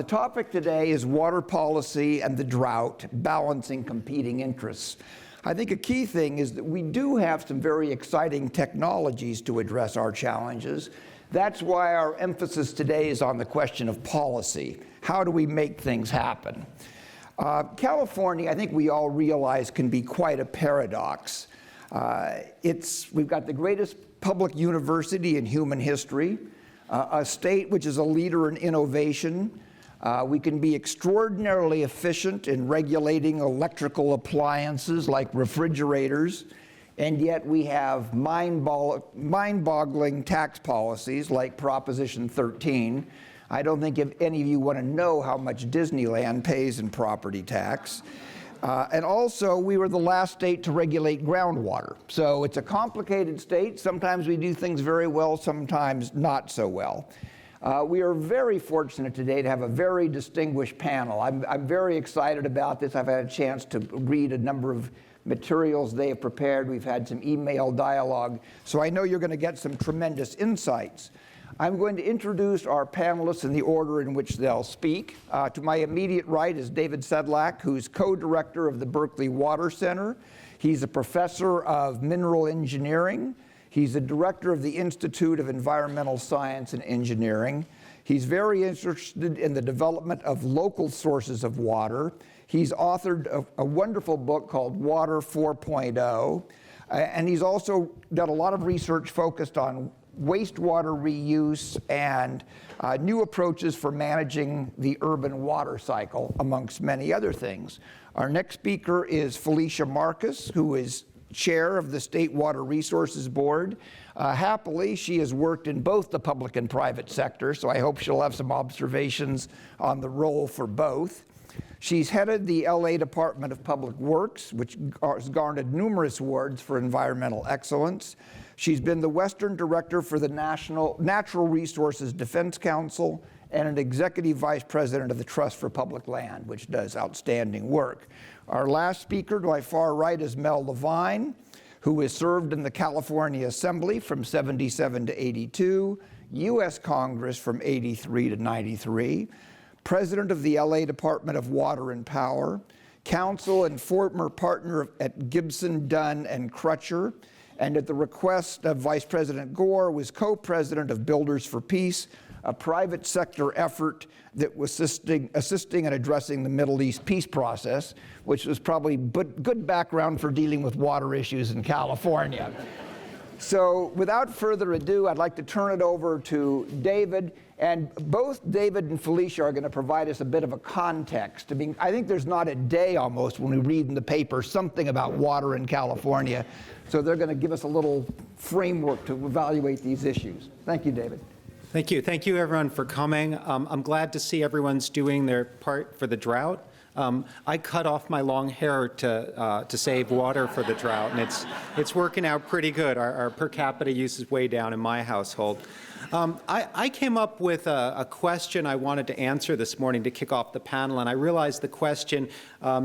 The topic today is water policy and the drought, balancing competing interests. I think a key thing is that we do have some very exciting technologies to address our challenges. That's why our emphasis today is on the question of policy. How do we make things happen? California, I think we all realize, can be quite a paradox. We've got the greatest public university in human history, a state which is a leader in innovation. We can be extraordinarily efficient in regulating electrical appliances like refrigerators, and yet we have mind-boggling tax policies like Proposition 13. I don't think if any of you want to know how much Disneyland pays in property tax. And also, we were the last state to regulate groundwater. So it's a complicated state. Sometimes we do things very well, sometimes not so well. We are very fortunate today to have a very distinguished panel. I'm very excited about this. I've had a chance to read a number of materials they have prepared. We've had some email dialogue. So I know you're going to get some tremendous insights. I'm going to introduce our panelists in the order in which they'll speak. To my immediate right is David Sedlak, who's co-director of the Berkeley Water Center. He's a professor of mineral engineering. He's a director of the Institute of Environmental Science and Engineering. He's very interested in the development of local sources of water. He's authored a wonderful book called Water 4.0, and he's also done a lot of research focused on wastewater reuse and new approaches for managing the urban water cycle, amongst many other things. Our next speaker is Felicia Marcus, who is chair of the State Water Resources Board. Happily, she has worked in both the public and private sector, so I hope she'll have some observations on the role for both. She's headed the LA Department of Public Works, which has garnered numerous awards for environmental excellence. She's been the Western Director for the Natural Resources Defense Council and an Executive Vice President of the Trust for Public Land, which does outstanding work. Our last speaker to my far right is Mel Levine, who has served in the California Assembly from 77 to 82, U.S. Congress from 83 to 93, President of the LA Department of Water and Power, counsel and former partner at Gibson, Dunn and Crutcher, and at the request of Vice President Gore was co-president of Builders for Peace, a private sector effort that was assisting in addressing the Middle East peace process, which was probably good background for dealing with water issues in California. So without further ado, I'd like to turn it over to David, and both David and Felicia are going to provide us a bit of a context. I think there's not a day almost when we read in the paper something about water in California, so they're going to give us a little framework to evaluate these issues. Thank you, David. Thank you. Thank you, everyone, for coming. I'm glad to see everyone's doing their part for the drought. I cut off my long hair to save water for the drought, and it's working out pretty good. Our per capita use is way down in my household. I came up with a question I wanted to answer this morning to kick off the panel, and I realized the question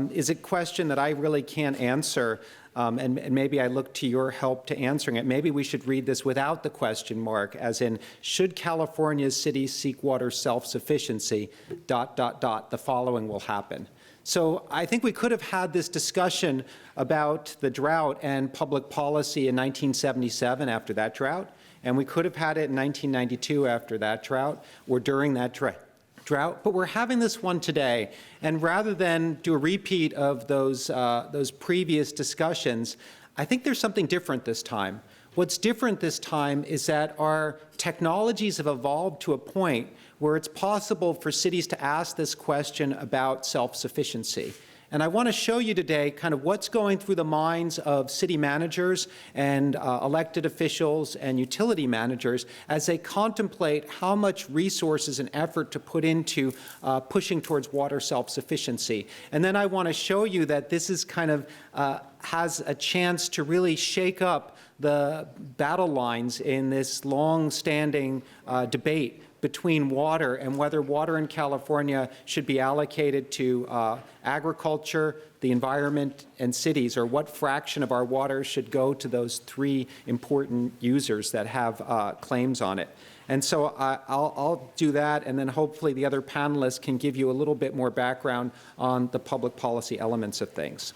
is a question that I really can't answer, and maybe I look to your help to answering it. Maybe we should read this without the question mark, as in, should California's cities seek water self-sufficiency, ... the following will happen. So I think we could have had this discussion about the drought and public policy in 1977 after that drought, and we could have had it in 1992 after that drought, or during that drought, but we're having this one today. And rather than do a repeat of those previous discussions, I think there's something different this time. What's different this time is that our technologies have evolved to a point where it's possible for cities to ask this question about self-sufficiency. And I want to show you today kind of what's going through the minds of city managers and elected officials and utility managers as they contemplate how much resources and effort to put into pushing towards water self-sufficiency. And then I want to show you that this is kind of has a chance to really shake up the battle lines in this long-standing debate between water and whether water in California should be allocated to agriculture, the environment, and cities, or what fraction of our water should go to those three important users that have claims on it. And so I'll do that, and then hopefully the other panelists can give you a little bit more background on the public policy elements of things.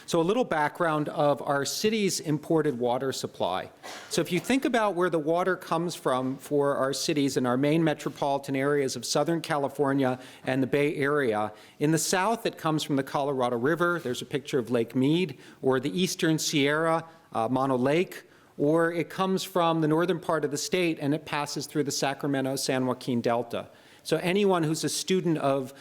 So a little background of our city's imported water supply. So if you think about where the water comes from for our cities and our main metropolitan areas of Southern California and the Bay Area, in the south it comes from the Colorado River. There's a picture of Lake Mead, or the Eastern Sierra, Mono Lake, or it comes from the northern part of the state and it passes through the Sacramento-San Joaquin Delta. So anyone who's a student of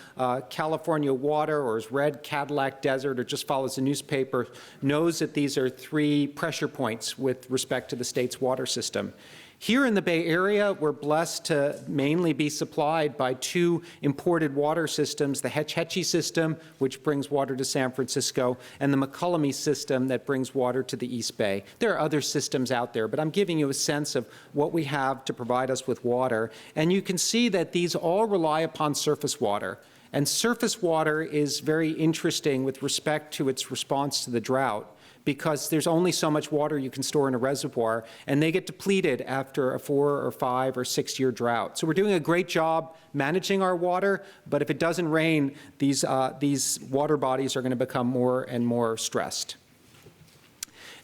California water, or has read Cadillac Desert, or just follows the newspaper, knows that these are three pressure points with respect to the state's water system. Here in the Bay Area, we're blessed to mainly be supplied by two imported water systems, the Hetch Hetchy system, which brings water to San Francisco, and the McCullamy system that brings water to the East Bay. There are other systems out there, but I'm giving you a sense of what we have to provide us with water. And you can see that these all rely upon surface water. And surface water is very interesting with respect to its response to the drought, because there's only so much water you can store in a reservoir, and they get depleted after a 4 or 5 or 6 year drought. So we're doing a great job managing our water, but if it doesn't rain, these water bodies are going to become more and more stressed.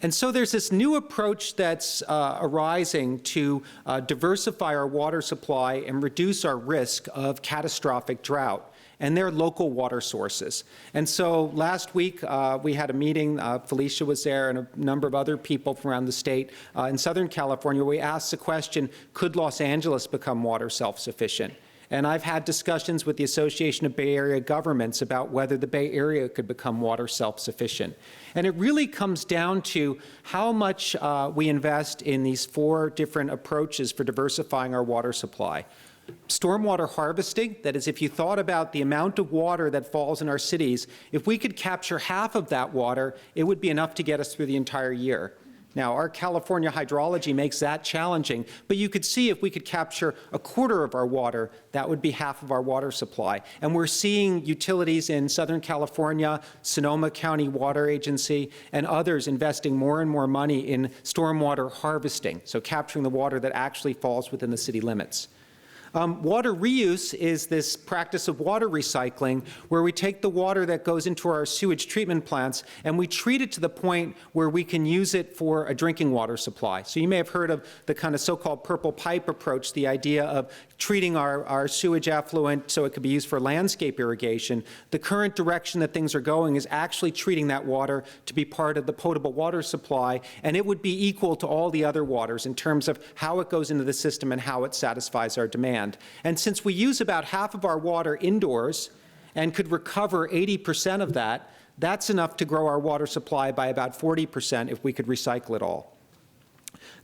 And so there's this new approach that's arising to diversify our water supply and reduce our risk of catastrophic drought. And they're local water sources. And so last week we had a meeting, Felicia was there and a number of other people from around the state in Southern California, where we asked the question, could Los Angeles become water self-sufficient? And I've had discussions with the Association of Bay Area Governments about whether the Bay Area could become water self-sufficient. And it really comes down to how much we invest in these 4 different approaches for diversifying our water supply. Stormwater harvesting, that is, if you thought about the amount of water that falls in our cities, if we could capture half of that water, it would be enough to get us through the entire year. Now, our California hydrology makes that challenging, but you could see if we could capture a quarter of our water, that would be half of our water supply. And we're seeing utilities in Southern California, Sonoma County Water Agency, and others investing more and more money in stormwater harvesting, so capturing the water that actually falls within the city limits. Water reuse is this practice of water recycling, where we take the water that goes into our sewage treatment plants and we treat it to the point where we can use it for a drinking water supply. So you may have heard of the kind of so-called purple pipe approach, the idea of treating our sewage effluent so it could be used for landscape irrigation. The current direction that things are going is actually treating that water to be part of the potable water supply, and it would be equal to all the other waters in terms of how it goes into the system and how it satisfies our demand. And since we use about half of our water indoors and could recover 80% of that, that's enough to grow our water supply by about 40% if we could recycle it all.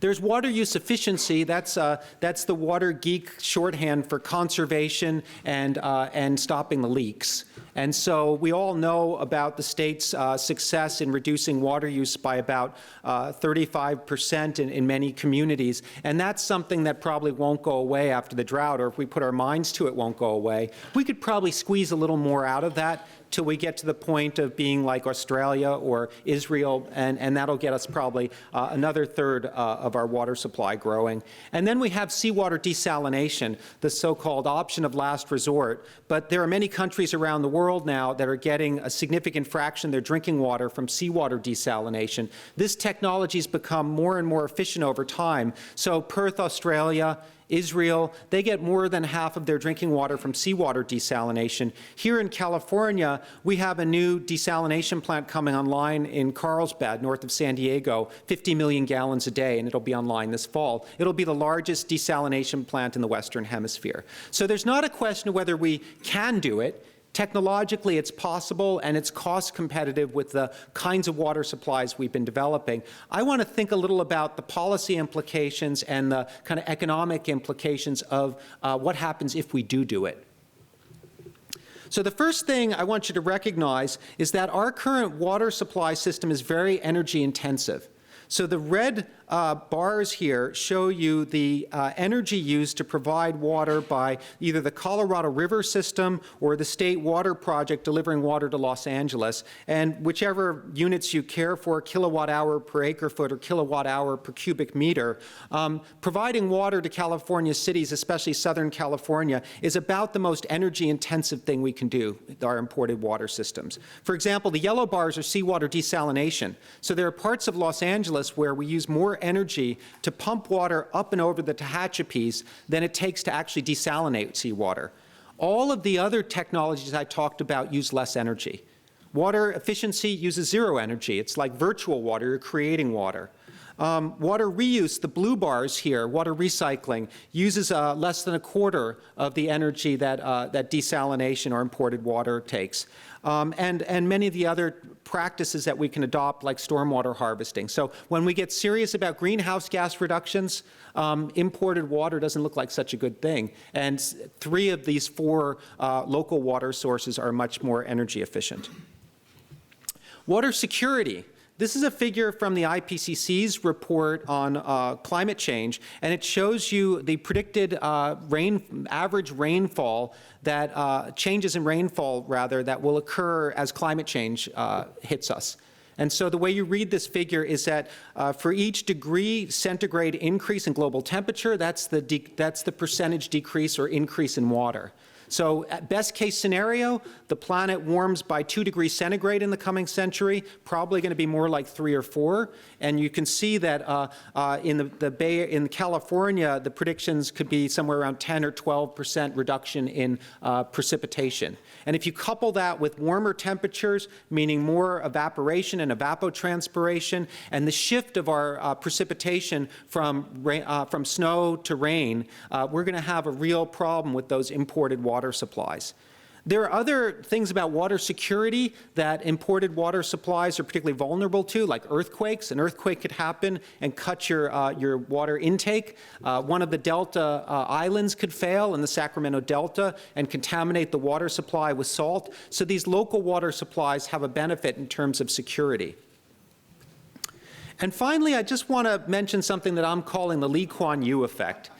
There's water use efficiency. That's the water geek shorthand for conservation and stopping the leaks. And so we all know about the state's success in reducing water use by about 35% in many communities. And that's something that probably won't go away after the drought, or if we put our minds to it, won't go away. We could probably squeeze a little more out of that till we get to the point of being like Australia or Israel, and that'll get us probably another third of our water supply growing. And then we have seawater desalination, the so-called option of last resort. But there are many countries around the world now that are getting a significant fraction of their drinking water from seawater desalination. This technology has become more and more efficient over time. So Perth, Australia, Israel, they get more than half of their drinking water from seawater desalination. Here in California, we have a new desalination plant coming online in Carlsbad, north of San Diego, 50 million gallons a day, and it'll be online this fall. It'll be the largest desalination plant in the Western Hemisphere. So there's not a question of whether we can do it. Technologically, it's possible, and it's cost competitive with the kinds of water supplies we've been developing. I want to think a little about the policy implications and the kind of economic implications of what happens if we do it. So the first thing I want you to recognize is that our current water supply system is very energy intensive. So the red bars here show you the energy used to provide water by either the Colorado River system or the State Water Project delivering water to Los Angeles. And whichever units you care for, kilowatt hour per acre foot or kilowatt hour per cubic meter, providing water to California cities, especially Southern California, is about the most energy intensive thing we can do with our imported water systems. For example, the yellow bars are seawater desalination. So there are parts of Los Angeles where we use more energy to pump water up and over the Tehachapis than it takes to actually desalinate seawater. All of the other technologies I talked about use less energy. Water efficiency uses zero energy. It's like virtual water, you're creating water. Water reuse, the blue bars here, water recycling, uses less than a quarter of the energy that, that desalination or imported water takes. And many of the other practices that we can adopt, like stormwater harvesting. So when we get serious about greenhouse gas reductions, imported water doesn't look like such a good thing. And 3 of these 4 local water sources are much more energy efficient. Water security. This is a figure from the IPCC's report on climate change, and it shows you the predicted average rainfall that changes in rainfall, rather, that will occur as climate change hits us. And so the way you read this figure is that for each degree centigrade increase in global temperature, that's the percentage decrease or increase in water. So at best case scenario, the planet warms by 2 degrees centigrade in the coming century, probably going to be more like 3 or 4. And you can see that in California, the predictions could be somewhere around 10 or 12% reduction in precipitation. And if you couple that with warmer temperatures, meaning more evaporation and evapotranspiration, and the shift of our precipitation from snow to rain, we're going to have a real problem with those imported water supplies. There are other things about water security that imported water supplies are particularly vulnerable to, like earthquakes. An earthquake could happen and cut your water intake. One of the Delta islands could fail in the Sacramento Delta and contaminate the water supply with salt. So these local water supplies have a benefit in terms of security. And finally, I just want to mention something that I'm calling the Lee Kuan Yew effect.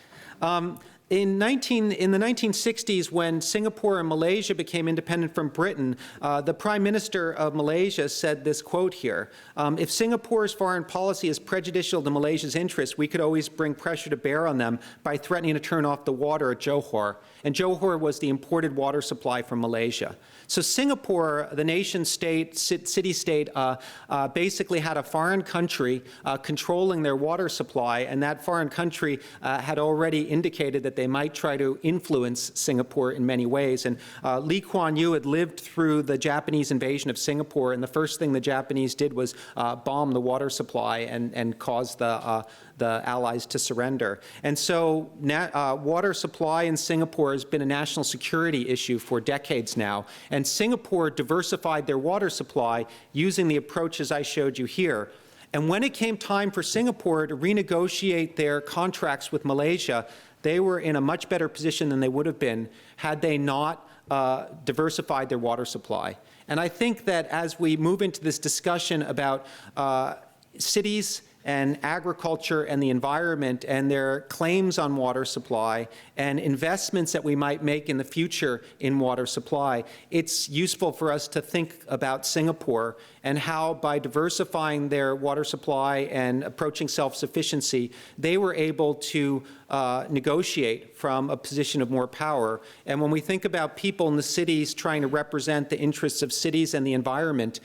In the 1960s, when Singapore and Malaysia became independent from Britain, the Prime Minister of Malaysia said this quote here: if Singapore's foreign policy is prejudicial to Malaysia's interests, we could always bring pressure to bear on them by threatening to turn off the water at Johor. And Johor was the imported water supply from Malaysia. So Singapore, the nation-state, city-state, basically had a foreign country controlling their water supply, and that foreign country had already indicated that they might try to influence Singapore in many ways. And Lee Kuan Yew had lived through the Japanese invasion of Singapore, and the first thing the Japanese did was bomb the water supply and cause the Allies to surrender. And so water supply in Singapore has been a national security issue for decades now. And Singapore diversified their water supply using the approaches I showed you here. And when it came time for Singapore to renegotiate their contracts with Malaysia, they were in a much better position than they would have been had they not diversified their water supply. And I think that as we move into this discussion about cities and agriculture and the environment and their claims on water supply and investments that we might make in the future in water supply, it's useful for us to think about Singapore and how, by diversifying their water supply and approaching self-sufficiency, they were able to negotiate from a position of more power. And when we think about people in the cities trying to represent the interests of cities and the environment,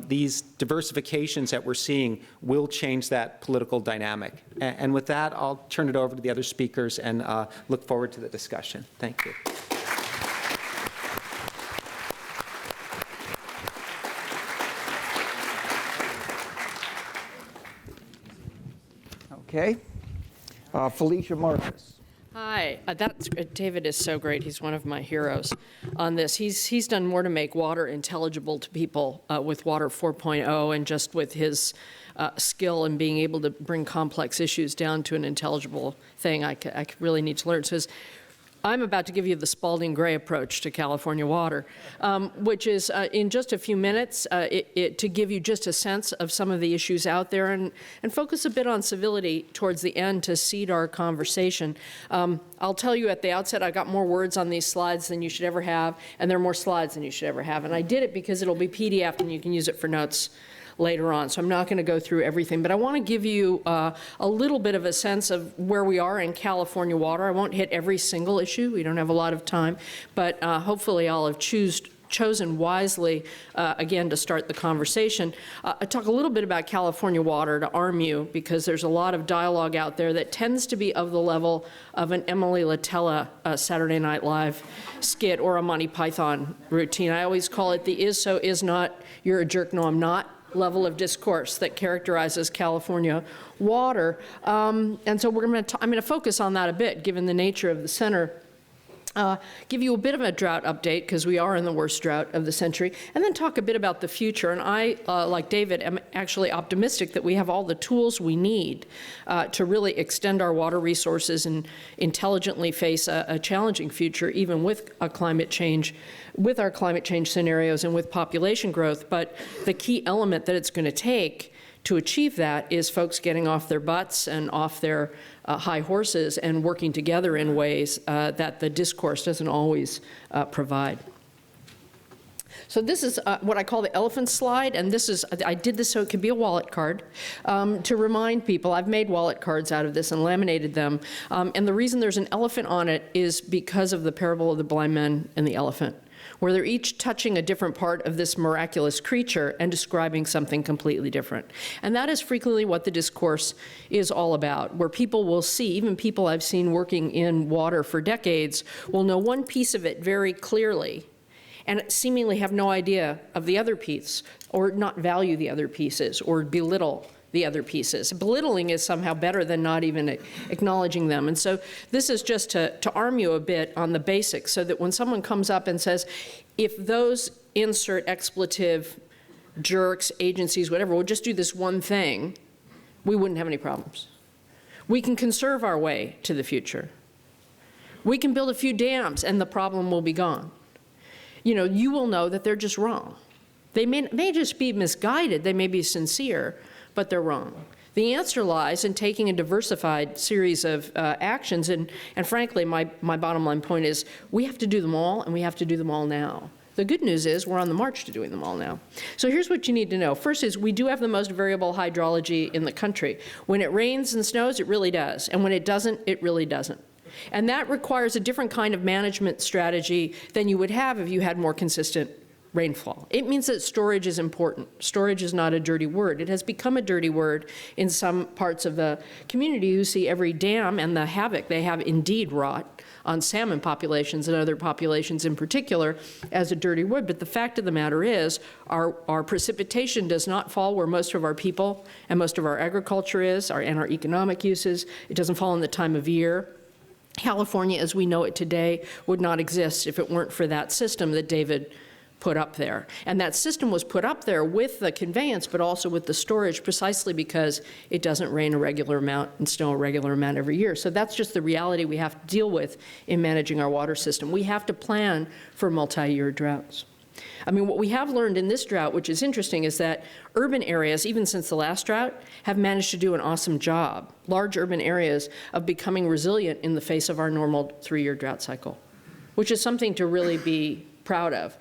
these diversifications that we're seeing will change that political dynamic. And with that, I'll turn it over to the other speakers and look forward to the discussion. Thank you. Okay. Felicia Marcus. Hi, David is so great. He's one of my heroes on this. He's done more to make water intelligible to people with Water 4.0 and just with his skill in being able to bring complex issues down to an intelligible thing. I really need to learn. So I'm about to give you the Spalding Gray approach to California water, which is in just a few minutes to give you just a sense of some of the issues out there and focus a bit on civility towards the end to seed our conversation. I'll tell you at the outset, I got more words on these slides than you should ever have, and there are more slides than you should ever have. And I did it because it'll be PDF and you can use it for notes later on. So I'm not going to go through everything, but I want to give you a little bit of a sense of where we are in California water. I won't hit every single issue. We don't have a lot of time, but hopefully I'll have chosen wisely, again, to start the conversation. I talk a little bit about California water to arm you, because there's a lot of dialogue out there that tends to be of the level of an Emily Latella Saturday Night Live skit or a Monty Python routine. I always call it the is so, is not, you're a jerk, no I'm not level of discourse that characterizes California water. And so I'm going to focus on that a bit, given the nature of the center. Give you a bit of a drought update, because we are in the worst drought of the century, and then talk a bit about the future. And I, like David, am actually optimistic that we have all the tools we need to really extend our water resources and intelligently face a challenging future, even with a climate change, with our climate change scenarios and with population growth. But the key element that it's going to take to achieve that is folks getting off their butts and off their high horses and working together in ways that the discourse doesn't always provide. So this is what I call the elephant slide, and this is, I did this so it could be a wallet card to remind people. I've made wallet cards out of this and laminated them, and the reason there's an elephant on it is because of the parable of the blind man and the elephant, where they're each touching a different part of this miraculous creature and describing something completely different. And that is frequently what the discourse is all about, where people will see, even people I've seen working in water for decades, will know one piece of it very clearly and seemingly have no idea of the other piece, or not value the other pieces, or belittle the other pieces. Belittling is somehow better than not even acknowledging them. And so this is just to arm you a bit on the basics, so that when someone comes up and says, if those insert expletive jerks, agencies, whatever, will just do this one thing, we wouldn't have any problems. We can conserve our way to the future. We can build a few dams and the problem will be gone. You know, you will know that they're just wrong. They may just be misguided, they may be sincere, but they're wrong. The answer lies in taking a diversified series of actions, and frankly, my bottom line point is we have to do them all, and we have to do them all now. The good news is we're on the march to doing them all now. So here's what you need to know. First is we do have the most variable hydrology in the country. When it rains and snows, it really does, and when it doesn't, it really doesn't. And that requires a different kind of management strategy than you would have if you had more consistent rainfall. It means that storage is important. Storage is not a dirty word. It has become a dirty word in some parts of the community who see every dam and the havoc they have indeed wrought on salmon populations and other populations in particular as a dirty word. But the fact of the matter is our precipitation does not fall where most of our people and most of our agriculture is, and our economic uses. It doesn't fall in the time of year. California, as we know it today, would not exist if it weren't for that system that David put up there. And that system was put up there with the conveyance, but also with the storage, precisely because it doesn't rain a regular amount and snow a regular amount every year. So that's just the reality we have to deal with in managing our water system. We have to plan for multi-year droughts. I mean, what we have learned in this drought, which is interesting, is that urban areas, even since the last drought, have managed to do an awesome job, large urban areas, of becoming resilient in the face of our normal 3-year drought cycle, which is something to really be proud of.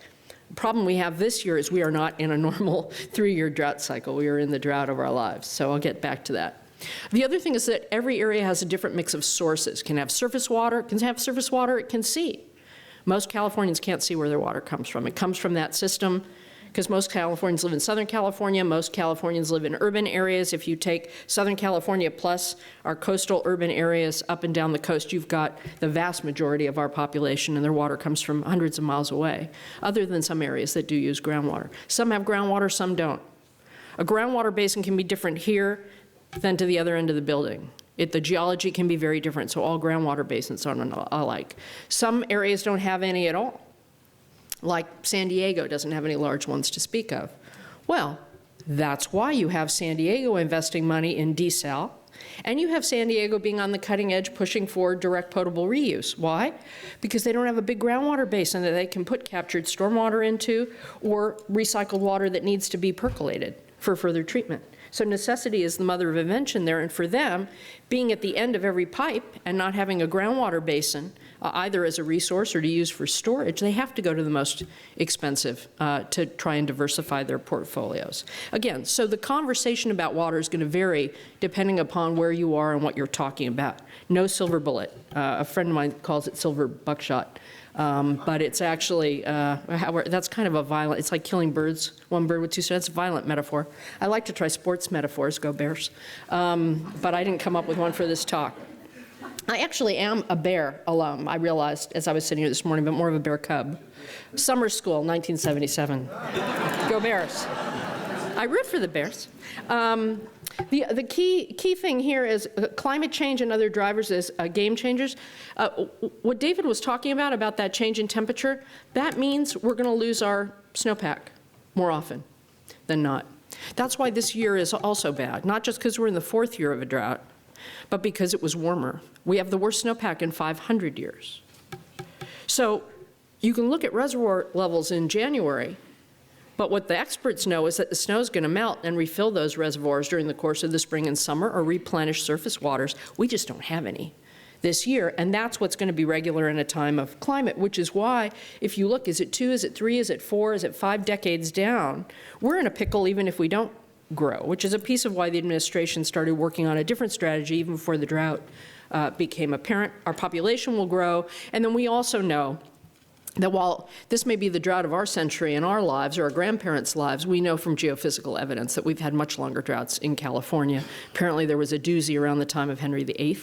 The problem we have this year is we are not in a normal 3-year drought cycle. We are in the drought of our lives, so I'll get back to that. The other thing is that every area has a different mix of sources. It can have surface water, it can see. Most Californians can't see where their water comes from. It comes from that system, because most Californians live in Southern California. Most Californians live in urban areas. If you take Southern California plus our coastal urban areas up and down the coast, you've got the vast majority of our population, and their water comes from hundreds of miles away, other than some areas that do use groundwater. Some have groundwater, some don't. A groundwater basin can be different here than to the other end of the building. The geology can be very different, so all groundwater basins aren't alike. Some areas don't have any at all, like San Diego doesn't have any large ones to speak of. Well, that's why you have San Diego investing money in desal And you have San Diego being on the cutting edge pushing for direct potable reuse. Why? Because they don't have a big groundwater basin that they can put captured stormwater into or recycled water that needs to be percolated for further treatment. So necessity is the mother of invention there, and for them, being at the end of every pipe and not having a groundwater basin, either as a resource or to use for storage, they have to go to the most expensive to try and diversify their portfolios. Again, so the conversation about water is going to vary depending upon where you are and what you're talking about. No silver bullet. A friend of mine calls it silver buckshot. But it's actually, that's kind of a violent, it's like killing birds, one bird with two stones. It's a violent metaphor. I like to try sports metaphors, go Bears. But I didn't come up with one for this talk. I actually am a Bear alum, I realized as I was sitting here this morning, but more of a Bear cub. Summer school, 1977. Go Bears. I root for the Bears. The key thing here is climate change and other drivers is game changers. What David was talking about that change in temperature, that means we're going to lose our snowpack more often than not. That's why this year is also bad, not just because we're in the 4th year of a drought, but because it was warmer. We have the worst snowpack in 500 years. So you can look at reservoir levels in January, but what the experts know is that the snow is going to melt and refill those reservoirs during the course of the spring and summer or replenish surface waters. We just don't have any this year, and that's what's going to be regular in a time of climate, which is why, if you look, is it 2, is it 3, is it 4, is it 5 decades down, we're in a pickle even if we don't grow, which is a piece of why the administration started working on a different strategy even before the drought became apparent. Our population will grow, and then we also know that while this may be the drought of our century and our lives or our grandparents' lives, we know from geophysical evidence that we've had much longer droughts in California. Apparently there was a doozy around the time of Henry VIII.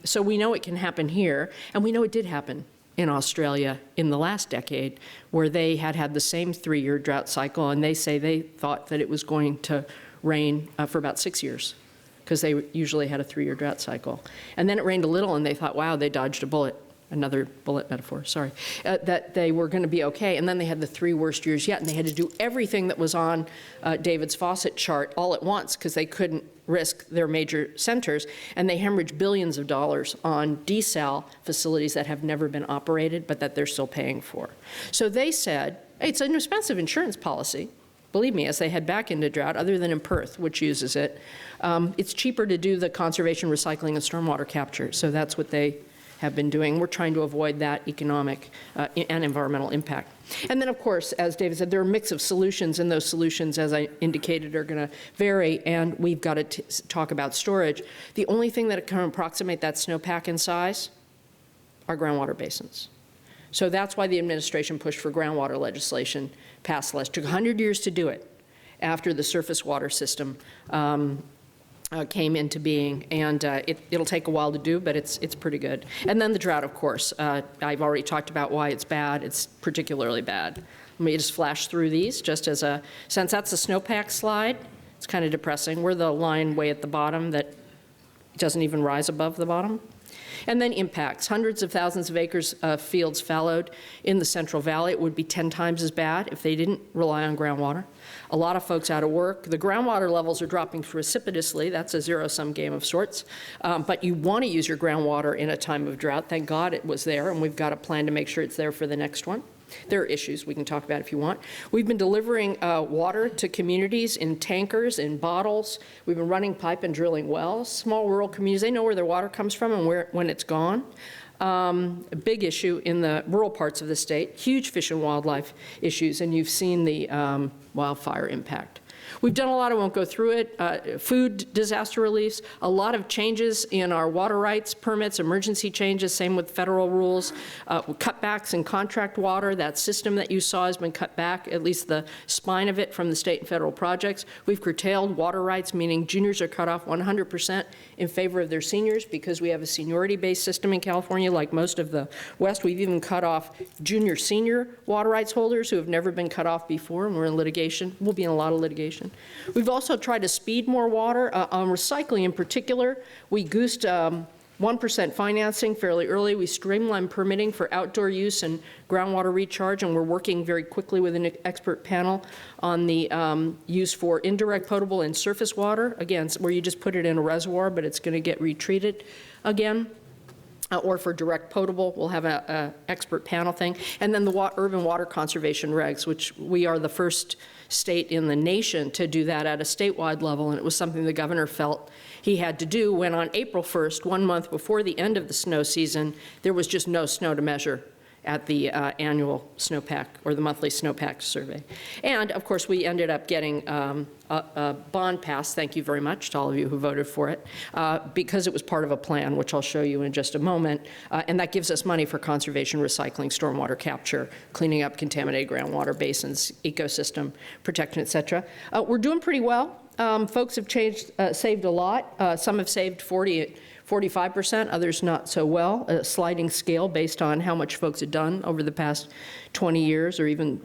So we know it can happen here, and we know it did happen in Australia in the last decade, where they had the same 3-year drought cycle, and they say they thought that it was going to rain for about 6 years, because they usually had a 3-year drought cycle. And then it rained a little, and they thought, wow, they dodged a bullet. Another bullet metaphor, sorry, that they were going to be okay. And then they had the 3 worst years yet, and they had to do everything that was on David's faucet chart all at once because they couldn't risk their major centers. And they hemorrhaged billions of dollars on desal facilities that have never been operated, but that they're still paying for. So they said, hey, it's an expensive insurance policy. Believe me, as they head back into drought, other than in Perth, which uses it, it's cheaper to do the conservation, recycling, and stormwater capture. So that's what they have been doing. We're trying to avoid that economic and environmental impact. And then, of course, as David said, there are a mix of solutions, and those solutions, as I indicated, are going to vary, and we've got to talk about storage. The only thing that can approximate that snowpack in size are groundwater basins. So that's why the administration pushed for groundwater legislation, passed last. It took 100 years to do it after the surface water system came into being, and it'll take a while to do, but it's pretty good. And then the drought, of course. I've already talked about why it's bad. It's particularly bad. Let me just flash through these, just as a sense. That's the snowpack slide. It's kind of depressing. We're the line way at the bottom that doesn't even rise above the bottom. And then impacts. Hundreds of thousands of acres of fields fallowed in the Central Valley. It would be 10 times as bad if they didn't rely on groundwater. A lot of folks out of work. The groundwater levels are dropping precipitously. That's a zero-sum game of sorts. But you want to use your groundwater in a time of drought. Thank God it was there, and we've got a plan to make sure it's there for the next one. There are issues we can talk about if you want. We've been delivering water to communities in tankers, in bottles. We've been running pipe and drilling wells. Small rural communities, they know where their water comes from and when it's gone. A big issue in the rural parts of the state, huge fish and wildlife issues, and you've seen the wildfire impact. We've done a lot, I won't go through it. Food disaster reliefs, a lot of changes in our water rights permits, emergency changes, same with federal rules, cutbacks in contract water. That system that you saw has been cut back, at least the spine of it, from the state and federal projects. We've curtailed water rights, meaning juniors are cut off 100% in favor of their seniors because we have a seniority-based system in California like most of the West. We've even cut off junior-senior water rights holders who have never been cut off before, and we're in litigation. We'll be in a lot of litigation. We've also tried to speed more water. On recycling in particular, we goosed 1% financing fairly early. We streamlined permitting for outdoor use and groundwater recharge, and we're working very quickly with an expert panel on the use for indirect potable and surface water, again, where you just put it in a reservoir, but it's going to get retreated again. Or for direct potable, we'll have an expert panel thing. And then the urban water conservation regs, which we are the first state in the nation to do that at a statewide level, and it was something the governor felt he had to do when on April 1st, 1 month before the end of the snow season, there was just no snow to measure at the annual snowpack or the monthly snowpack survey. And of course, we ended up getting a bond passed, thank you very much to all of you who voted for it, because it was part of a plan, which I'll show you in just a moment, and that gives us money for conservation, recycling, stormwater capture, cleaning up contaminated groundwater basins, ecosystem protection, et cetera. We're doing pretty well. Folks have saved a lot. Some have saved 45%, others not so well, a sliding scale based on how much folks had done over the past 20 years or even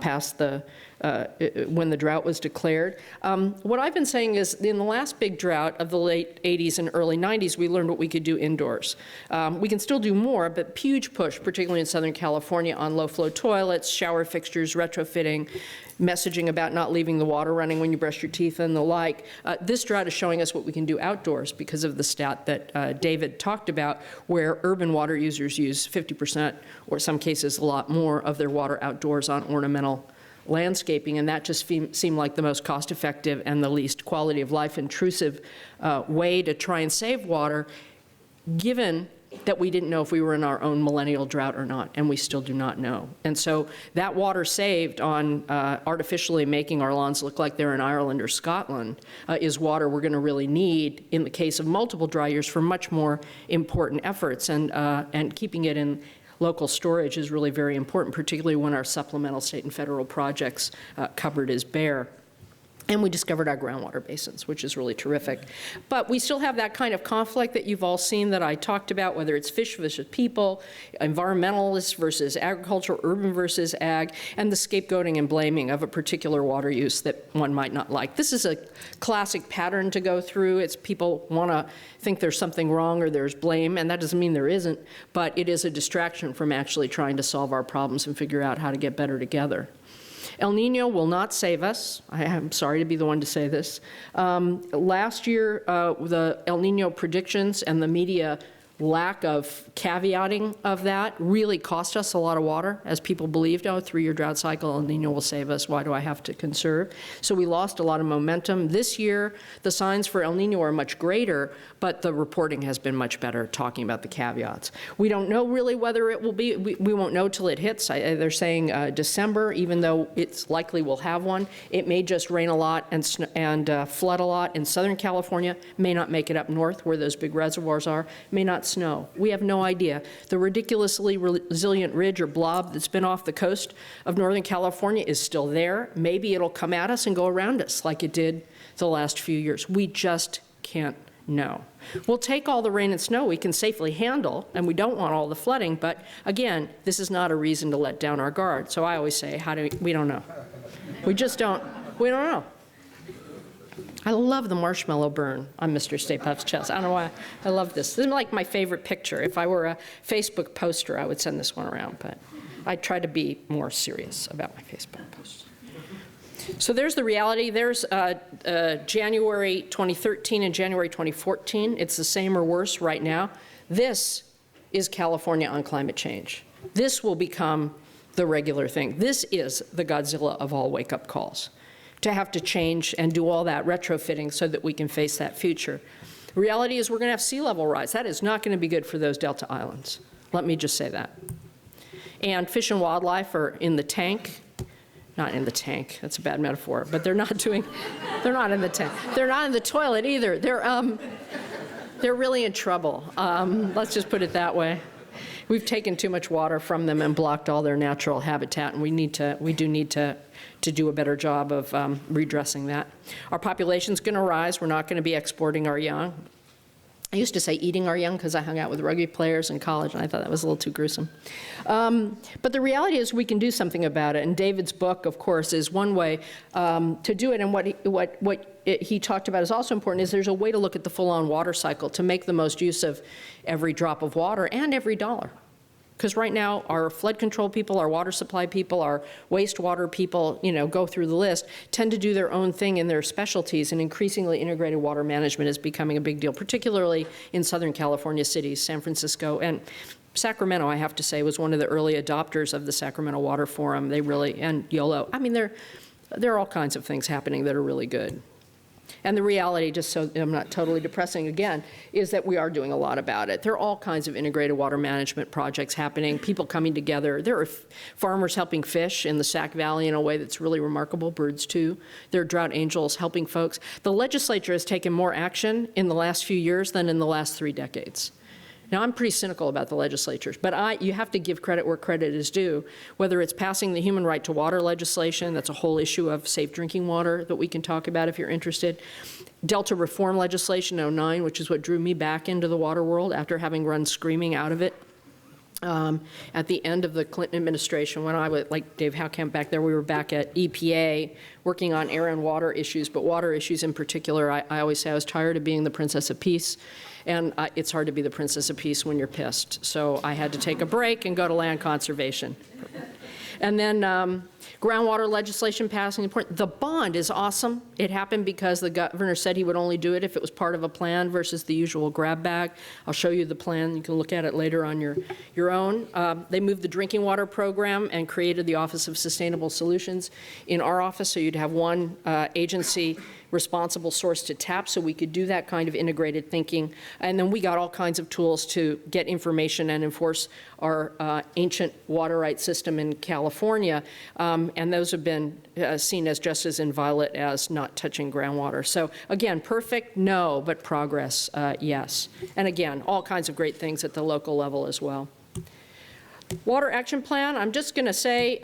past when the drought was declared. What I've been saying is in the last big drought of the late 80s and early 90s, we learned what we could do indoors. We can still do more, but huge push, particularly in Southern California, on low-flow toilets, shower fixtures, retrofitting, messaging about not leaving the water running when you brush your teeth and the like. This drought is showing us what we can do outdoors because of the stat that David talked about, where urban water users use 50%, or some cases a lot more, of their water outdoors on ornamental landscaping, and that just seemed like the most cost-effective and the least quality of life intrusive way to try and save water, given that we didn't know if we were in our own millennial drought or not, and we still do not know. And so that water saved on artificially making our lawns look like they're in Ireland or Scotland is water we're going to really need in the case of multiple dry years for much more important efforts, and keeping it in local storage is really very important, particularly when our supplemental state and federal projects cupboard is bare. And we discovered our groundwater basins, which is really terrific. But we still have that kind of conflict that you've all seen that I talked about, whether it's fish versus people, environmentalists versus agriculture, urban versus ag, and the scapegoating and blaming of a particular water use that one might not like. This is a classic pattern to go through. It's people want to think there's something wrong or there's blame, and that doesn't mean there isn't, but it is a distraction from actually trying to solve our problems and figure out how to get better together. El Nino will not save us. I am sorry to be the one to say this. Last year, the El Nino predictions and the media lack of caveating of that really cost us a lot of water, as people believed, oh, 3-year drought cycle, El Nino will save us, why do I have to conserve? So we lost a lot of momentum. This year, the signs for El Nino are much greater, but the reporting has been much better, talking about the caveats. We don't know really whether it will be, we won't know till it hits. They're saying December, even though it's likely we'll have one. It may just rain a lot and flood a lot in Southern California, may not make it up north where those big reservoirs are, may not snow. We have no idea. The ridiculously resilient ridge or blob that's been off the coast of Northern California is still there. Maybe it'll come at us and go around us like it did the last few years. We just can't know. We'll take all the rain and snow we can safely handle, and we don't want all the flooding, but again, this is not a reason to let down our guard. So I always say, we don't know. We just don't know. I love the marshmallow burn on Mr. Stay Puft's chest. I don't know why. I love this. This is like my favorite picture. If I were a Facebook poster, I would send this one around, but I try to be more serious about my Facebook posts. So there's the reality. There's January 2013 and January 2014. It's the same or worse right now. This is California on climate change. This will become the regular thing. This is the Godzilla of all wake-up calls, to have to change and do all that retrofitting so that we can face that future. The reality is we're going to have sea level rise. That is not going to be good for those Delta islands. Let me just say that. And fish and wildlife are in the tank. Not in the tank, that's a bad metaphor, but they're not in the tank. They're not in the toilet either. They're really in trouble. Let's just put it that way. We've taken too much water from them and blocked all their natural habitat, and we do need to do a better job of redressing that. Our population's going to rise. We're not going to be exporting our young. I used to say eating our young because I hung out with rugby players in college, and I thought that was a little too gruesome. But the reality is we can do something about it, and David's book, of course, is one way to do it. And what he talked about is also important is there's a way to look at the full-on water cycle to make the most use of every drop of water and every dollar. Because right now, our flood control people, our water supply people, our wastewater people, go through the list, tend to do their own thing in their specialties, and increasingly integrated water management is becoming a big deal, particularly in Southern California cities, San Francisco, and Sacramento, I have to say, was one of the early adopters of the Sacramento Water Forum. They really, and YOLO. I mean, there are all kinds of things happening that are really good. And the reality, just so I'm not totally depressing again, is that we are doing a lot about it. There are all kinds of integrated water management projects happening, people coming together. There are farmers helping fish in the Sac Valley in a way that's really remarkable, birds too. There are drought angels helping folks. The legislature has taken more action in the last few years than in the last 3 decades. Now, I'm pretty cynical about the legislatures, but you have to give credit where credit is due, whether it's passing the human right to water legislation, that's a whole issue of safe drinking water that we can talk about if you're interested. Delta reform legislation, 09, which is what drew me back into the water world after having run screaming out of it. At the end of the Clinton administration, when I was, like Dave Howkamp back there, we were back at EPA working on air and water issues, but water issues in particular, I always say I was tired of being the Princess of Peace, and it's hard to be the Princess of Peace when you're pissed. So I had to take a break and go to land conservation. And then groundwater legislation passing. The bond is awesome. It happened because the governor said he would only do it if it was part of a plan versus the usual grab bag. I'll show you the plan. You can look at it later on your own. They moved the drinking water program and created the Office of Sustainable Solutions in our office, so you'd have one agency responsible source to tap, so we could do that kind of integrated thinking. And then we got all kinds of tools to get information and enforce our ancient water rights system in California. And those have been seen as just as inviolate as not touching groundwater. So again, perfect, no, but progress, yes. And again, all kinds of great things at the local level as well. Water Action Plan, I'm just going to say,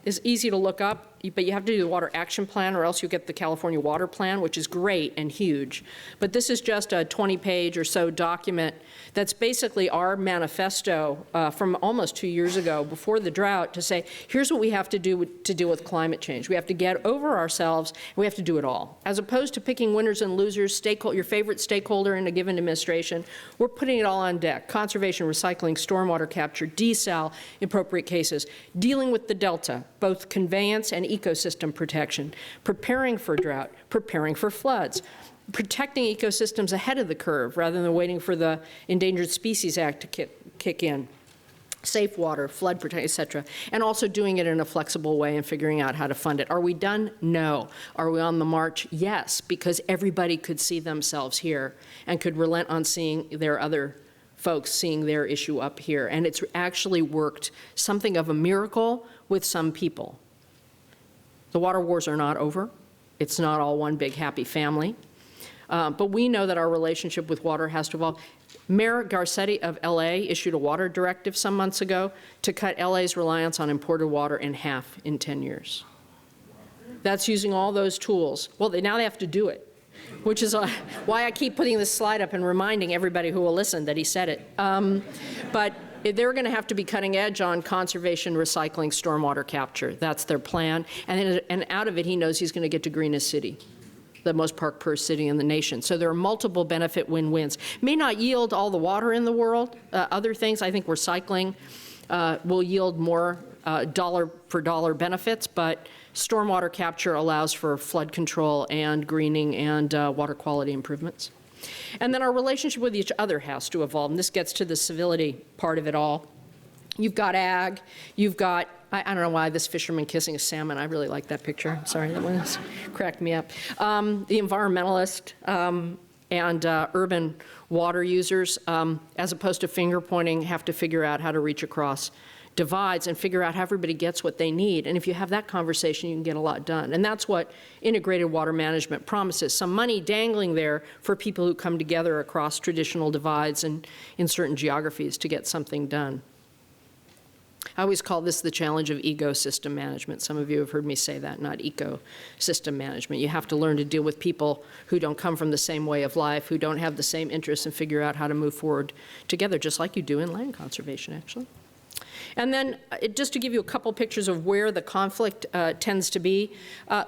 is easy to look up, but you have to do the Water Action Plan or else you get the California Water Plan, which is great and huge. But this is just a 20-page or so document that's basically our manifesto from almost 2 years ago before the drought to say, here's what we have to do to deal with climate change. We have to get over ourselves, and we have to do it all. As opposed to picking winners and losers, your favorite stakeholder in a given administration, we're putting it all on deck. Conservation, recycling, stormwater capture, desal, in appropriate cases, dealing with the delta, both conveyance and ecosystem protection, preparing for drought, preparing for floods, protecting ecosystems ahead of the curve rather than waiting for the Endangered Species Act to kick in, safe water, flood protection, et cetera, and also doing it in a flexible way and figuring out how to fund it. Are we done? No. Are we on the march? Yes, because everybody could see themselves here and could relent on seeing their other folks seeing their issue up here. And it's actually worked something of a miracle with some people. The water wars are not over. It's not all one big happy family. But we know that our relationship with water has to evolve. Mayor Garcetti of LA issued a water directive some months ago to cut LA's reliance on imported water in half in 10 years. That's using all those tools. Well, now they have to do it, which is why I keep putting this slide up and reminding everybody who will listen that he said it. But they're going to have to be cutting edge on conservation, recycling, stormwater capture. That's their plan. And out of it, he knows he's going to get to greenest city, the most park per city in the nation. So there are multiple benefit win-wins. May not yield all the water in the world. Other things, I think recycling will yield more dollar for dollar benefits, but stormwater capture allows for flood control and greening and water quality improvements. And then our relationship with each other has to evolve, and this gets to the civility part of it all. You've got ag, you've got, I don't know why this fisherman kissing a salmon, I really like that picture, sorry, that one cracked me up. The environmentalist and urban water users, as opposed to finger pointing, have to figure out how to reach across divides and figure out how everybody gets what they need. And if you have that conversation, you can get a lot done. And that's what integrated water management promises, some money dangling there for people who come together across traditional divides and in certain geographies to get something done. I always call this the challenge of ecosystem management. Some of you have heard me say that, not ecosystem management. You have to learn to deal with people who don't come from the same way of life, who don't have the same interests, and figure out how to move forward together, just like you do in land conservation, actually. And then, just to give you a couple pictures of where the conflict tends to be,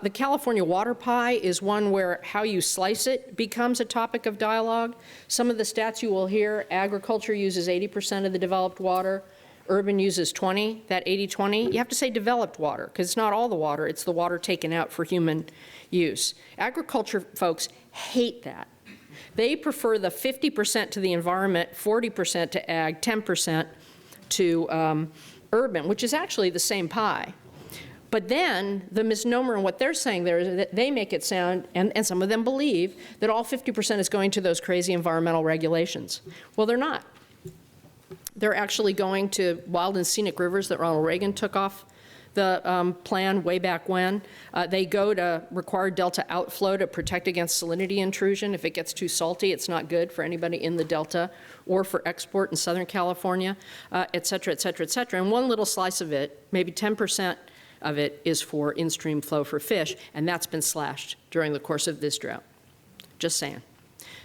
the California water pie is one where how you slice it becomes a topic of dialogue. Some of the stats you will hear, agriculture uses 80% of the developed water, urban uses 20, that 80-20. You have to say developed water, because it's not all the water, it's the water taken out for human use. Agriculture folks hate that. They prefer the 50% to the environment, 40% to ag, 10% to urban, which is actually the same pie. But then the misnomer in what they're saying there is that they make it sound, and some of them believe, that all 50% is going to those crazy environmental regulations. Well, they're not. They're actually going to wild and scenic rivers that Ronald Reagan took off the plan way back when. They go to require delta outflow to protect against salinity intrusion. If it gets too salty, it's not good for anybody in the delta or for export in Southern California, et cetera, et cetera, et cetera. And one little slice of it, maybe 10% of it, is for in-stream flow for fish, and that's been slashed during the course of this drought. Just saying.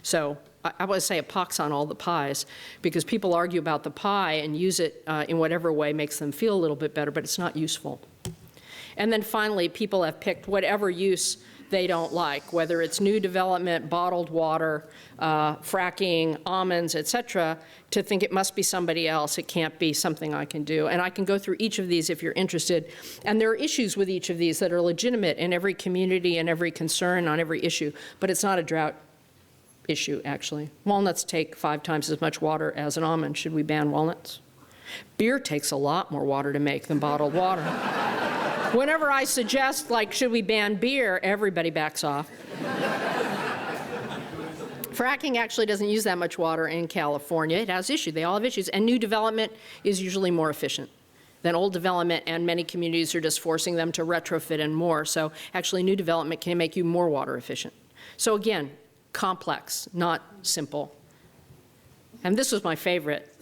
So I would say a pox on all the pies, because people argue about the pie and use it in whatever way makes them feel a little bit better, but it's not useful. And then finally, people have picked whatever use they don't like, whether it's new development, bottled water, fracking, almonds, et cetera, to think it must be somebody else. It can't be something I can do. And I can go through each of these if you're interested. And there are issues with each of these that are legitimate in every community and every concern on every issue, but it's not a drought issue, actually. Walnuts take 5 times as much water as an almond. Should we ban walnuts? Beer takes a lot more water to make than bottled water. Whenever I suggest, like, should we ban beer, everybody backs off. Fracking actually doesn't use that much water in California. It has issues. They all have issues. And new development is usually more efficient than old development, and many communities are just forcing them to retrofit and more. So actually, new development can make you more water efficient. So again, complex, not simple. And this was my favorite,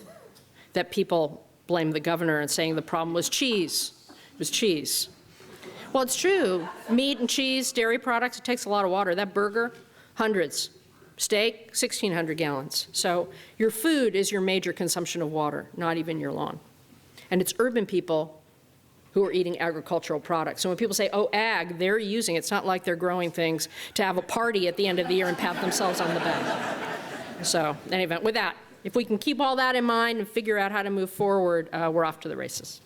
that people blame the governor and saying the problem was cheese. It was cheese. Well, it's true. Meat and cheese, dairy products, it takes a lot of water. That burger, hundreds. Steak, 1,600 gallons. So your food is your major consumption of water, not even your lawn. And it's urban people who are eating agricultural products. So when people say, oh, ag, they're using it. It's not like they're growing things to have a party at the end of the year and pat themselves on the back. So anyway, with that, if we can keep all that in mind and figure out how to move forward, we're off to the races.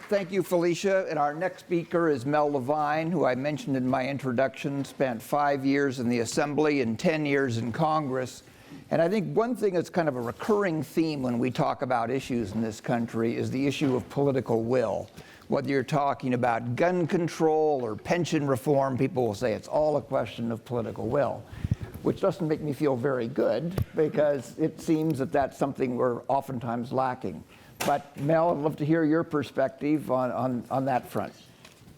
Thank you, Felicia. And our next speaker is Mel Levine, who I mentioned in my introduction, spent 5 years in the Assembly and 10 years in Congress. And I think one thing that's kind of a recurring theme when we talk about issues in this country is the issue of political will. Whether you're talking about gun control or pension reform, people will say it's all a question of political will, which doesn't make me feel very good, because it seems that that's something we're oftentimes lacking. But Mel, I'd love to hear your perspective on that front.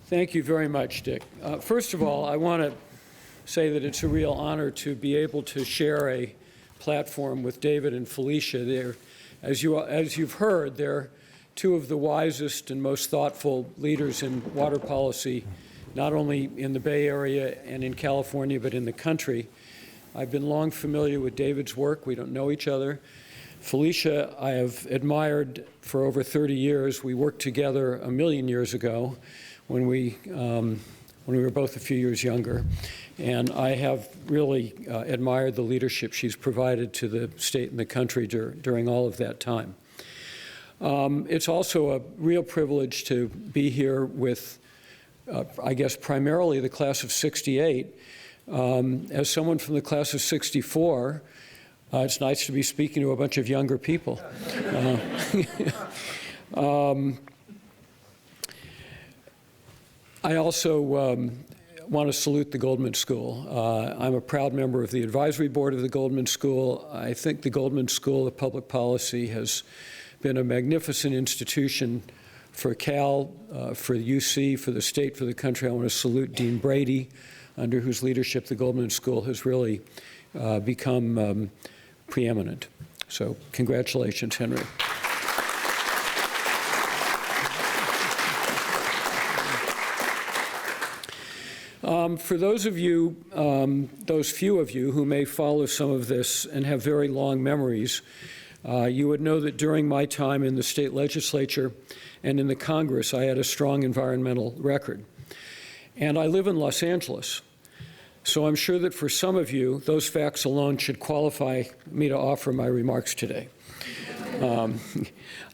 Thank you very much, Dick. First of all, I want to say that it's a real honor to be able to share a platform with David and Felicia. They're, as you've heard, they're two of the wisest and most thoughtful leaders in water policy, not only in the Bay Area and in California, but in the country. I've been long familiar with David's work. We don't know each other. Felicia, I have admired for over 30 years. We worked together a million years ago when we were both a few years younger. And I have really admired the leadership she's provided to the state and the country during all of that time. It's also a real privilege to be here with, I guess, primarily the class of '68. As someone from the class of '64, it's nice to be speaking to a bunch of younger people. I also want to salute the Goldman School. I'm a proud member of the advisory board of the Goldman School. I think the Goldman School of Public Policy has been a magnificent institution for Cal, for the UC, for the state, for the country. I want to salute Dean Brady, under whose leadership the Goldman School has really become preeminent. So congratulations, Henry. For those of you, those few of you who may follow some of this and have very long memories, you would know that during my time in the state legislature and in the Congress, I had a strong environmental record. And I live in Los Angeles. So I'm sure that for some of you, those facts alone should qualify me to offer my remarks today.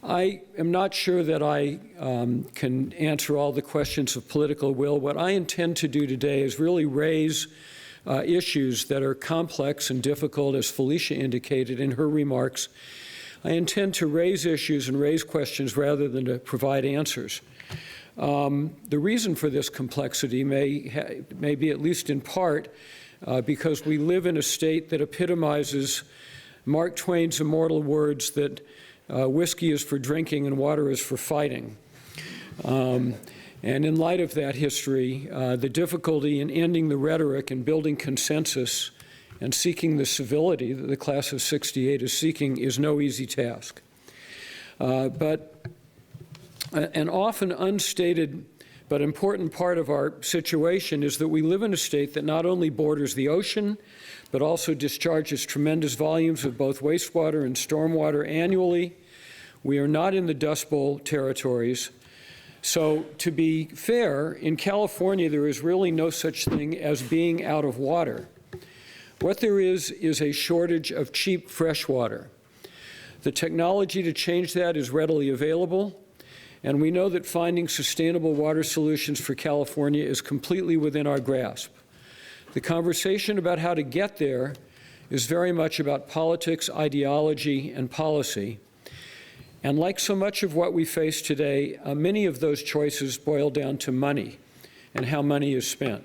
I am not sure that I can answer all the questions of political will. What I intend to do today is really raise issues that are complex and difficult, as Felicia indicated in her remarks. I intend to raise issues and raise questions rather than to provide answers. The reason for this complexity may be, at least in part, because we live in a state that epitomizes Mark Twain's immortal words that whiskey is for drinking and water is for fighting. And in light of that history, the difficulty in ending the rhetoric and building consensus and seeking the civility that the class of '68 is seeking is no easy task. But an often unstated but important part of our situation is that we live in a state that not only borders the ocean, but also discharges tremendous volumes of both wastewater and stormwater annually. We are not in the Dust Bowl territories. So to be fair, in California, there is really no such thing as being out of water. What there is a shortage of cheap fresh water. The technology to change that is readily available, and we know that finding sustainable water solutions for California is completely within our grasp. The conversation about how to get there is very much about politics, ideology, and policy. And like so much of what we face today, many of those choices boil down to money and how money is spent.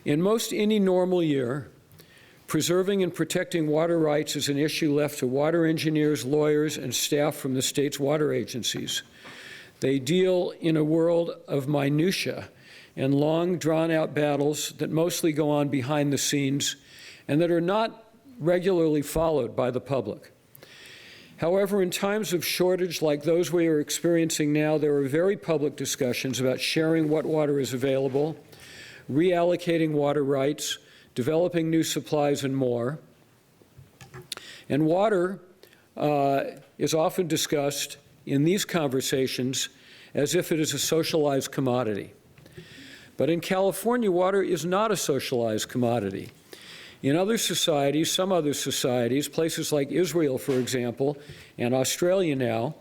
In most any normal year, preserving and protecting water rights is an issue left to water engineers, lawyers, and staff from the state's water agencies. They deal in a world of minutia and long, drawn-out battles that mostly go on behind the scenes and that are not regularly followed by the public. However, in times of shortage like those we are experiencing now, there are very public discussions about sharing what water is available, reallocating water rights, developing new supplies, and more. And water is often discussed in these conversations as if it is a socialized commodity. But in California, water is not a socialized commodity. In other societies, some other societies, places like Israel, for example, and Australia now,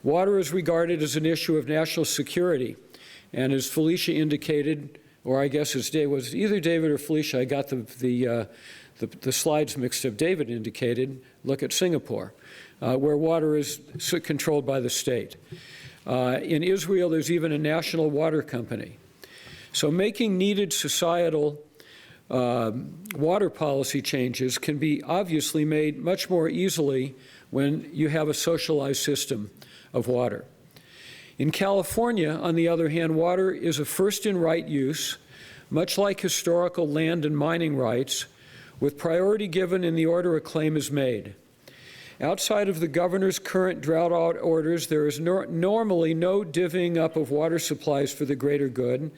water is regarded as an issue of national security. And as Felicia indicated, or I guess as Dave, was either David or Felicia, I got the slides mixed up. David indicated, look at Singapore, where water is controlled by the state. In Israel, there's even a national water company. So making needed societal water policy changes can be obviously made much more easily when you have a socialized system of water. In California, on the other hand, water is a first in right use, much like historical land and mining rights, with priority given in the order a claim is made. Outside of the governor's current drought orders, there is normally no divvying up of water supplies for the greater good,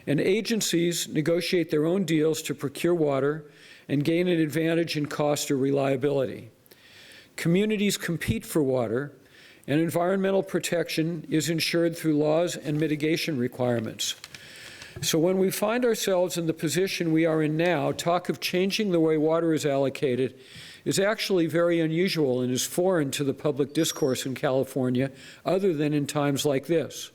and agencies negotiate their own deals to procure water and gain an advantage in cost or reliability. Communities compete for water, and environmental protection is ensured through laws and mitigation requirements. So when we find ourselves in the position we are in now, talk of changing the way water is allocated is actually very unusual and is foreign to the public discourse in California, other than in times like this.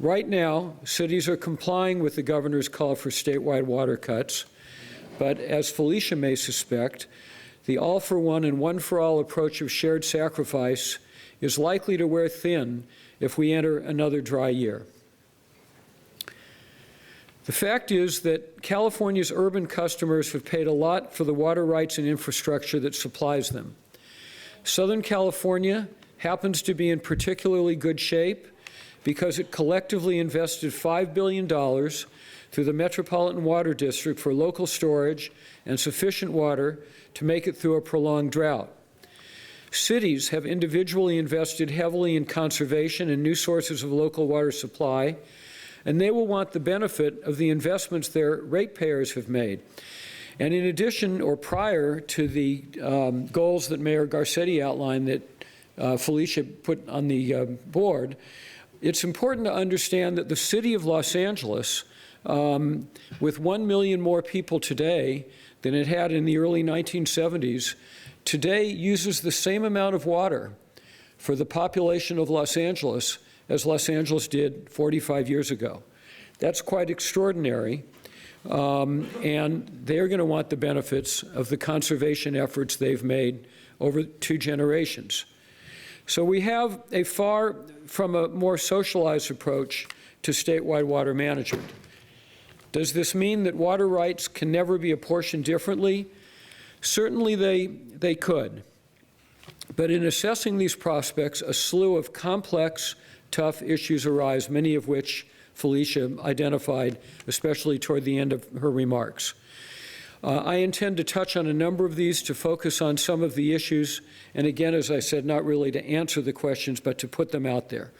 Right now, cities are complying with the governor's call for statewide water cuts, but as Felicia may suspect, the all-for-one and one-for-all approach of shared sacrifice is likely to wear thin if we enter another dry year. The fact is that California's urban customers have paid a lot for the water rights and infrastructure that supplies them. Southern California happens to be in particularly good shape because it collectively invested $5 billion through the Metropolitan Water District for local storage and sufficient water to make it through a prolonged drought. Cities have individually invested heavily in conservation and new sources of local water supply, and they will want the benefit of the investments their ratepayers have made. And in addition, or prior to the goals that Mayor Garcetti outlined that Felicia put on the board, it's important to understand that the city of Los Angeles, with 1 million more people today than it had in the early 1970s, today uses the same amount of water for the population of Los Angeles as Los Angeles did 45 years ago. That's quite extraordinary, and they're going to want the benefits of the conservation efforts they've made over 2 generations. So we have a far from a more socialized approach to statewide water management. Does this mean that water rights can never be apportioned differently? Certainly they could. But in assessing these prospects, a slew of complex, tough issues arise, many of which Felicia identified, especially toward the end of her remarks. I intend to touch on a number of these to focus on some of the issues, and again, as I said, not really to answer the questions, but to put them out there.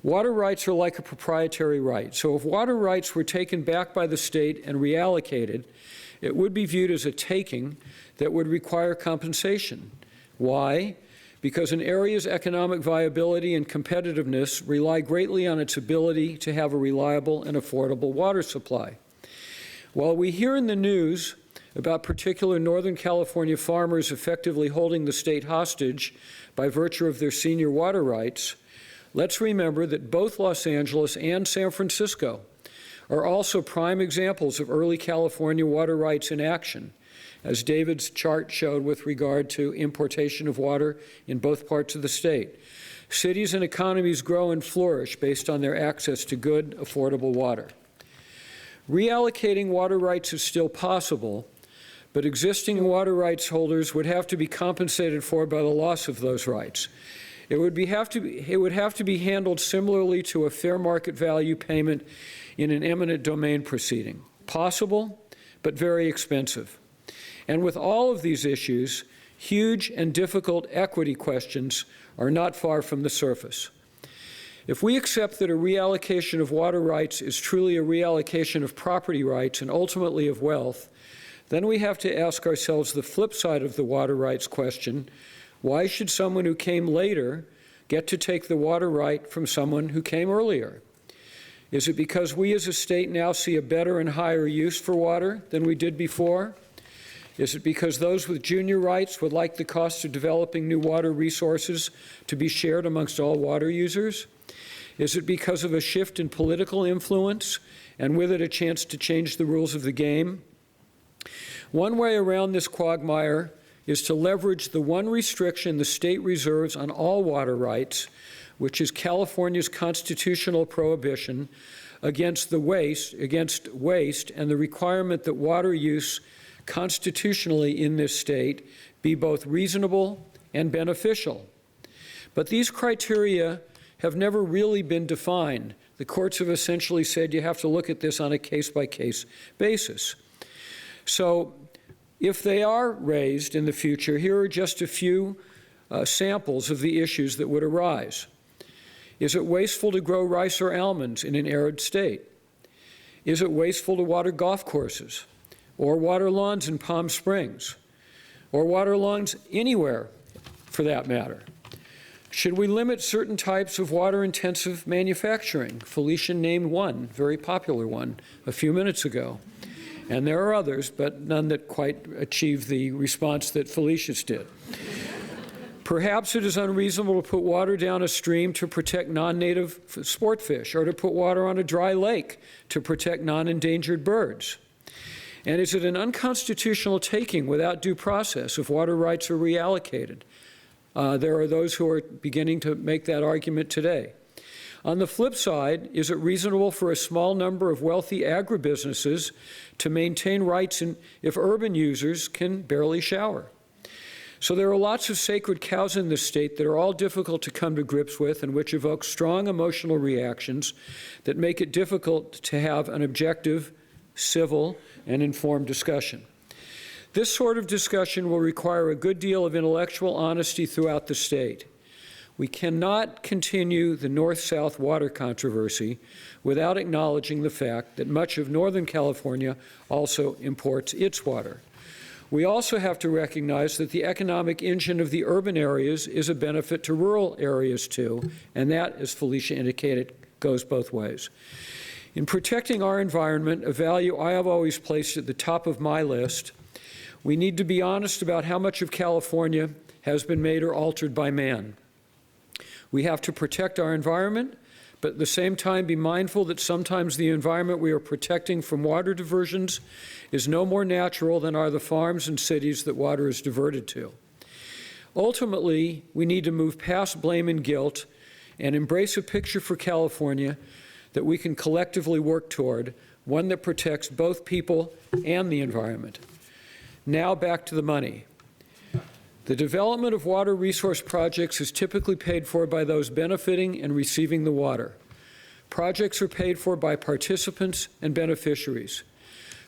Water rights are like a proprietary right. So if water rights were taken back by the state and reallocated, it would be viewed as a taking that would require compensation. Why? Because an area's economic viability and competitiveness rely greatly on its ability to have a reliable and affordable water supply. While we hear in the news about particular Northern California farmers effectively holding the state hostage by virtue of their senior water rights, let's remember that both Los Angeles and San Francisco are also prime examples of early California water rights in action, as David's chart showed with regard to importation of water in both parts of the state. Cities and economies grow and flourish based on their access to good, affordable water. Reallocating water rights is still possible, but existing water rights holders would have to be compensated for by the loss of those rights. It would have to be handled similarly to a fair market value payment in an eminent domain proceeding. Possible, but very expensive. And with all of these issues, huge and difficult equity questions are not far from the surface. If we accept that a reallocation of water rights is truly a reallocation of property rights and ultimately of wealth, then we have to ask ourselves the flip side of the water rights question: why should someone who came later get to take the water right from someone who came earlier? Is it because we as a state now see a better and higher use for water than we did before? Is it because those with junior rights would like the cost of developing new water resources to be shared amongst all water users? Is it because of a shift in political influence and with it a chance to change the rules of the game? One way around this quagmire is to leverage the one restriction the state reserves on all water rights, which is California's constitutional prohibition against waste and the requirement that water use constitutionally in this state be both reasonable and beneficial. But these criteria have never really been defined. The courts have essentially said you have to look at this on a case-by-case basis. So if they are raised in the future, here are just a few samples of the issues that would arise. Is it wasteful to grow rice or almonds in an arid state? Is it wasteful to water golf courses or water lawns in Palm Springs or water lawns anywhere for that matter? Should we limit certain types of water-intensive manufacturing? Felicia named one, very popular one, a few minutes ago. And there are others, but none that quite achieve the response that Felicia's did. Perhaps it is unreasonable to put water down a stream to protect non-native sport fish, or to put water on a dry lake to protect non-endangered birds. And is it an unconstitutional taking without due process if water rights are reallocated? There are those who are beginning to make that argument today. On the flip side, is it reasonable for a small number of wealthy agribusinesses to maintain rights if urban users can barely shower? So there are lots of sacred cows in this state that are all difficult to come to grips with and which evoke strong emotional reactions that make it difficult to have an objective, civil, and informed discussion. This sort of discussion will require a good deal of intellectual honesty throughout the state. We cannot continue the north-south water controversy without acknowledging the fact that much of Northern California also imports its water. We also have to recognize that the economic engine of the urban areas is a benefit to rural areas too, and that, as Felicia indicated, goes both ways. In protecting our environment, a value I have always placed at the top of my list, we need to be honest about how much of California has been made or altered by man. We have to protect our environment, but at the same time be mindful that sometimes the environment we are protecting from water diversions is no more natural than are the farms and cities that water is diverted to. Ultimately, we need to move past blame and guilt and embrace a picture for California that we can collectively work toward, one that protects both people and the environment. Now back to the money. The development of water resource projects is typically paid for by those benefiting and receiving the water. Projects are paid for by participants and beneficiaries.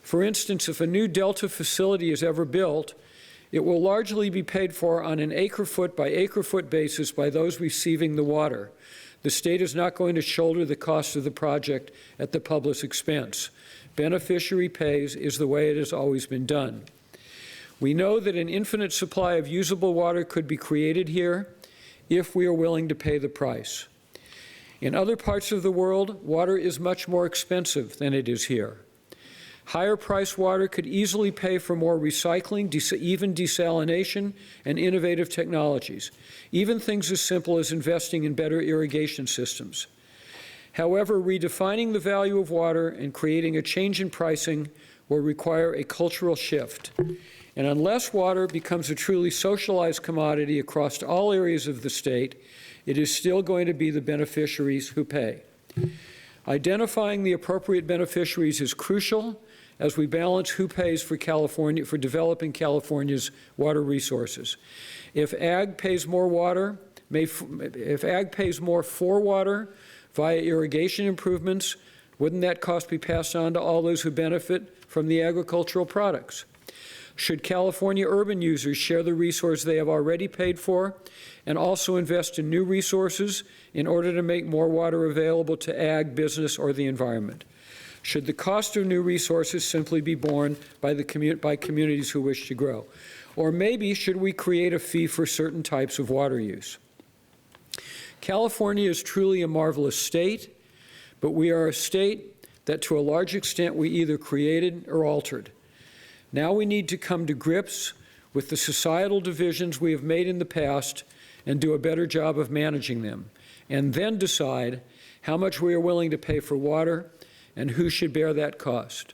For instance, if a new Delta facility is ever built, it will largely be paid for on an acre-foot by acre-foot basis by those receiving the water. The state is not going to shoulder the cost of the project at the public's expense. Beneficiary pays is the way it has always been done. We know that an infinite supply of usable water could be created here if we are willing to pay the price. In other parts of the world, water is much more expensive than it is here. Higher priced water could easily pay for more recycling, even desalination, and innovative technologies, even things as simple as investing in better irrigation systems. However, redefining the value of water and creating a change in pricing will require a cultural shift. And unless water becomes a truly socialized commodity across all areas of the state, it is still going to be the beneficiaries who pay. Identifying the appropriate beneficiaries is crucial as we balance who pays for developing California's water resources. If ag pays more for water via irrigation improvements, wouldn't that cost be passed on to all those who benefit from the agricultural products? Should California urban users share the resource they have already paid for and also invest in new resources in order to make more water available to ag, business, or the environment? Should the cost of new resources simply be borne by communities who wish to grow? Or maybe should we create a fee for certain types of water use? California is truly a marvelous state, but we are a state that to a large extent we either created or altered. Now we need to come to grips with the societal divisions we have made in the past and do a better job of managing them, and then decide how much we are willing to pay for water and who should bear that cost.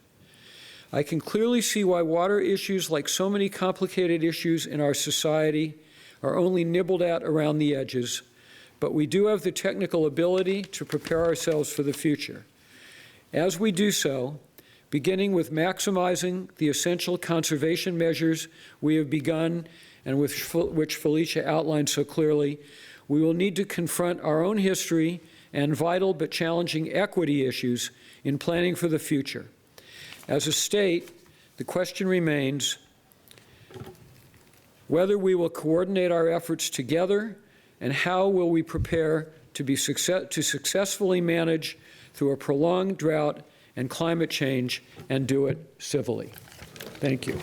I can clearly see why water issues, like so many complicated issues in our society, are only nibbled at around the edges, but we do have the technical ability to prepare ourselves for the future. As we do so, beginning with maximizing the essential conservation measures we have begun and which Felicia outlined so clearly, we will need to confront our own history and vital but challenging equity issues in planning for the future. As a state, the question remains whether we will coordinate our efforts together and how will we prepare to successfully manage through a prolonged drought and climate change and do it civilly. Thank you.